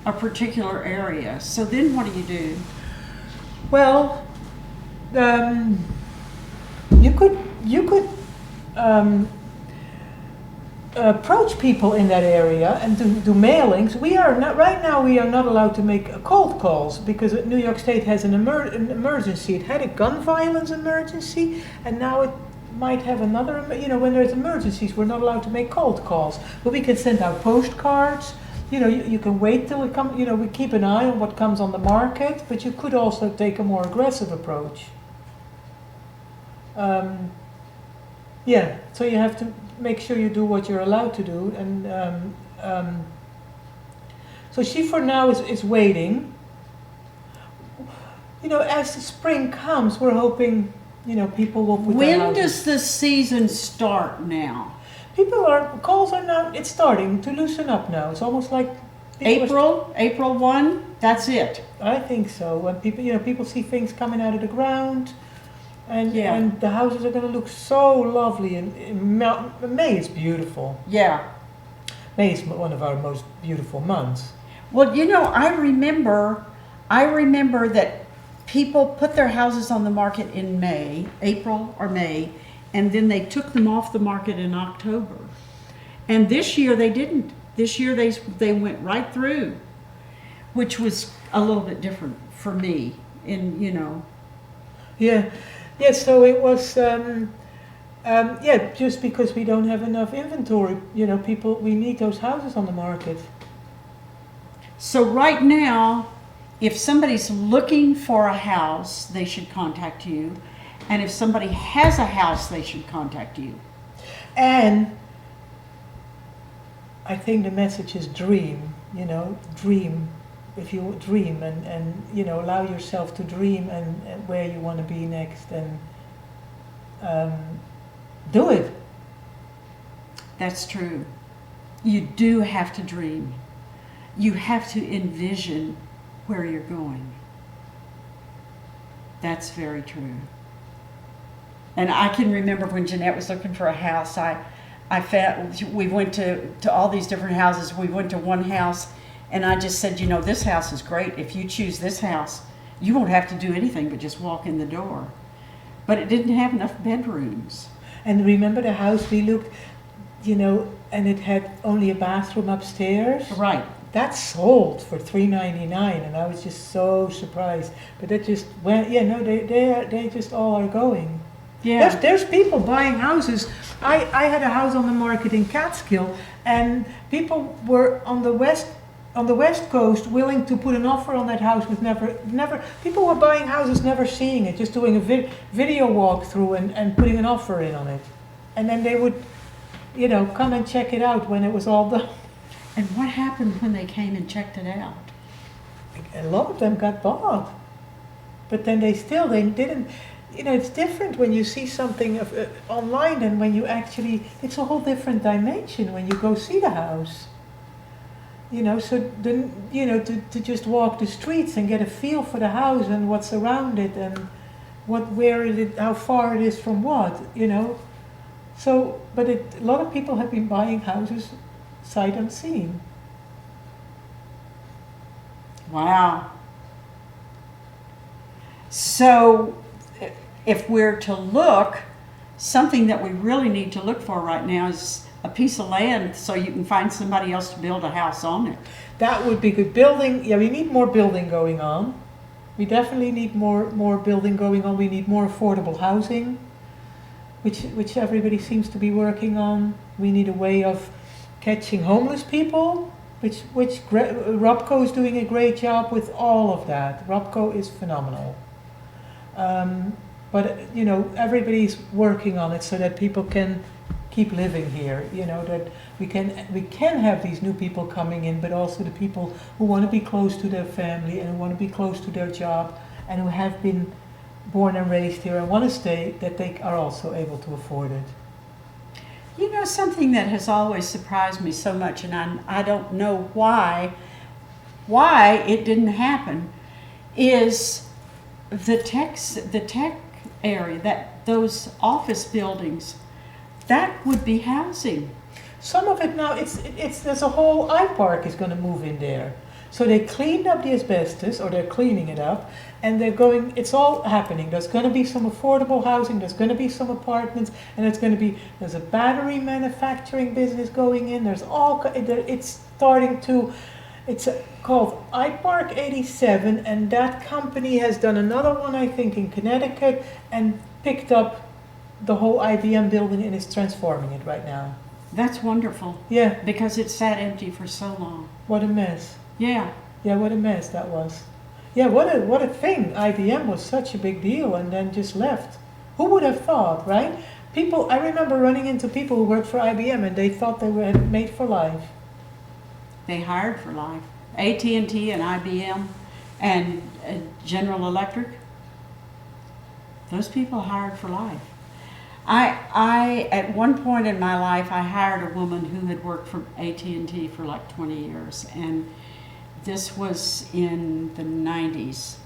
a particular area? So then what do you do? Well, you could approach people in that area and do mailings. Right now we are not allowed to make cold calls, because New York State has an emergency. It had a gun violence emergency, and now it might have another. You know, when there's emergencies, we're not allowed to make cold calls, but we can send out postcards. You know, you can wait till it comes. You know, we keep an eye on what comes on the market, but you could also take a more aggressive approach. Yeah, so you have to make sure you do what you're allowed to do, and so she for now is waiting. You know, as the spring comes, we're hoping, you know, people will put their When houses. does the season start now? Calls are now, it's starting to loosen up now. It's almost like April 1, that's it. I think so. When people see things coming out of the ground, and Yeah. and the houses are going to look so lovely. And May is beautiful. Yeah. May is one of our most beautiful months. Well, you know, I remember that people put their houses on the market in April or May, and then they took them off the market in October. And this year they didn't. This year they went right through, which was a little bit different for me. Yeah. So it was. Just because we don't have enough inventory, you know, we need those houses on the market. So right now, if somebody's looking for a house, they should contact you. And if somebody has a house, they should contact you. And I think the message is dream, you know, dream. If you dream and you know, allow yourself to dream and where you want to be next, and do it. That's true. You do have to dream. You have to envision where you're going. That's very true. And I can remember when Jeanette was looking for a house, we went to all these different houses. We went to one house, and I just said, you know, this house is great. If you choose this house, you won't have to do anything but just walk in the door. But it didn't have enough bedrooms. And remember the house we looked, you know, and it had only a bathroom upstairs? Right. That sold for $399, and I was just so surprised. But that just went. Yeah, no, they just all are going. Yeah. There's people buying houses. I had a house on the market in Catskill, and people were on the west coast willing to put an offer on that house with never. People were buying houses, never seeing it, just doing a video walkthrough and putting an offer in on it, and then they would come and check it out when it was all done. And what happened when they came and checked it out? A lot of them got bought, but then they didn't. It's different when you see something online than when you actually. It's a whole different dimension when you go see the house. So then to just walk the streets and get a feel for the house and what's around it and how far it is from what. So, but a lot of people have been buying houses sight unseen. Wow. So, if we're to look, something that we really need to look for right now is a piece of land so you can find somebody else to build a house on it. That would be good. Building, yeah, we need more building going on. We definitely need more building going on. We need more affordable housing, which everybody seems to be working on. We need a way of catching homeless people, which Robco is doing a great job with all of that. Robco is phenomenal. But everybody's working on it so that people can keep living here. That we can have these new people coming in, but also the people who want to be close to their family and who want to be close to their job and who have been born and raised here and want to stay, that they are also able to afford it. Something that has always surprised me so much, and I don't know why it didn't happen, is the tech area, that those office buildings, that would be housing. Some of it now, there's a whole iPark is going to move in there. So they cleaned up the asbestos, or they're cleaning it up, and it's all happening. There's going to be some affordable housing, there's going to be some apartments, and there's a battery manufacturing business going in. It's called iPark 87, and that company has done another one, I think, in Connecticut, and picked up the whole IBM building and is transforming it right now. That's wonderful. Yeah. Because it sat empty for so long. What a mess. Yeah. Yeah, what a mess that was. Yeah, what a thing. IBM was such a big deal and then just left. Who would have thought, right? I remember running into people who worked for IBM and they thought they were made for life. They hired for life. AT&T and IBM and General Electric, those people hired for life. I at one point in my life, I hired a woman who had worked for AT&T for like 20 years, and this was in the 90s,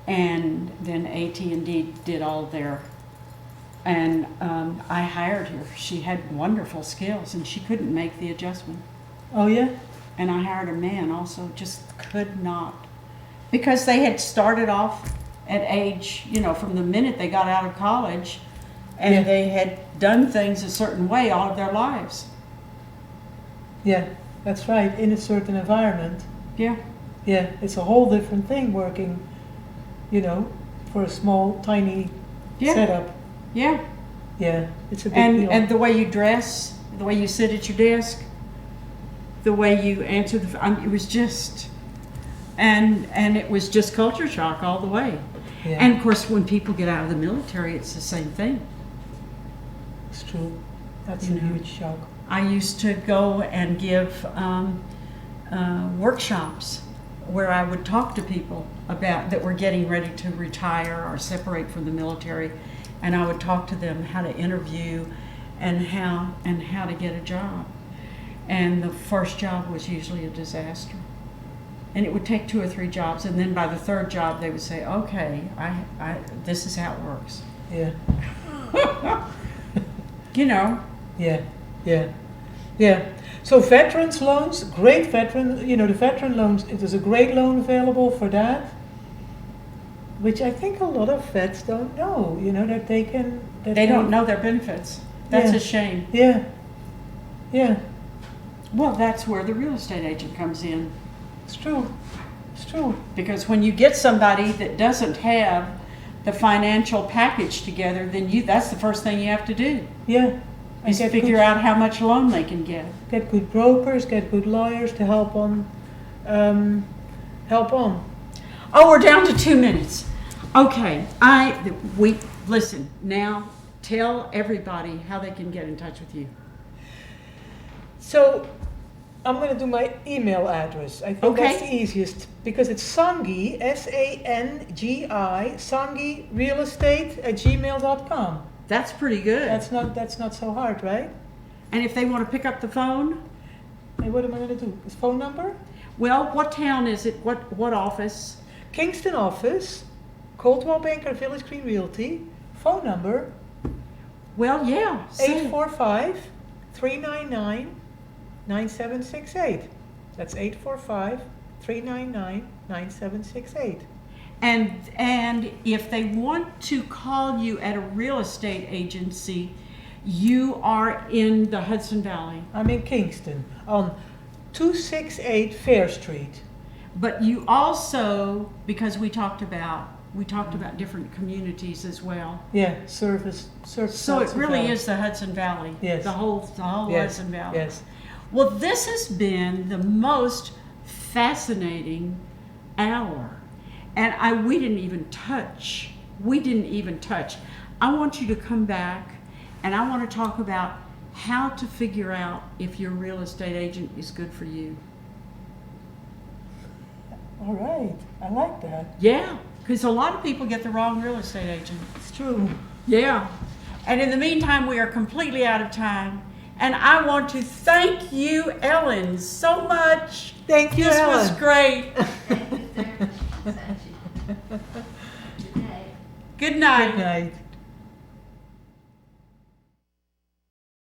and then AT&T did all their, and I hired her. She had wonderful skills, and she couldn't make the adjustment. Oh yeah? And I hired a man also, just could not, because they had started off at age, from the minute they got out of college, and they had done things a certain way all of their lives. Yeah, that's right, in a certain environment. Yeah. Yeah, it's a whole different thing working, for a small, tiny setup. Yeah. Yeah, it's a big deal. And the way you dress, the way you sit at your desk, the way you answer it was just, and it was just culture shock all the way. Yeah. And of course, when people get out of the military, it's the same thing. It's true. That's a huge shock. I used to go and give workshops where I would talk to people that were getting ready to retire or separate from the military, and I would talk to them how to interview and how to get a job. And the first job was usually a disaster. And it would take 2 or 3 jobs, and then by the 3rd job they would say, okay, this is how it works. Yeah. Yeah. So veterans loans, great the veteran loans, there's a great loan available for that, which I think a lot of vets don't know, that they can... They don't know their benefits. That's a shame. Yeah. Yeah. Well, that's where the real estate agent comes in. It's true. Because when you get somebody that doesn't have the financial package together, then that's the first thing you have to do. Yeah. Is figure out how much loan they can get. Get good brokers, get good lawyers to help on. Oh, we're down to 2 minutes. Okay, listen now. Tell everybody how they can get in touch with you. So I'm going to do my email address. I think Okay. that's the easiest because it's Sangi, S-A-N-G-I, Sangi Real Estate at gmail.com. That's pretty good. That's not so hard, right? And if they want to pick up the phone, Hey, what am I going to do? His phone number? well, what town is it? What office? Kingston office, Coldwell Banker Village Green Realty, phone number Well, yeah. say it. 845-399-9768. That's 845-399-9768. And if they want to call you at a real estate agency, you are in the Hudson Valley. I'm in Kingston on 268 Fair Street. But you also, because we talked about different communities as well. Yeah, service. So it Hudson really Valley. is the Hudson Valley. Yes. The whole Yes, Hudson Valley. yes. Well, this has been the most fascinating hour. And we didn't even touch. I want you to come back and I want to talk about how to figure out if your real estate agent is good for you. All right, I like that. Yeah, because a lot of people get the wrong real estate agent. It's true. Yeah. And in the meantime, we are completely out of time. And I want to thank you, Ellen, so much. Thank you, This Ellen. was great. Good night. Good night. Good night.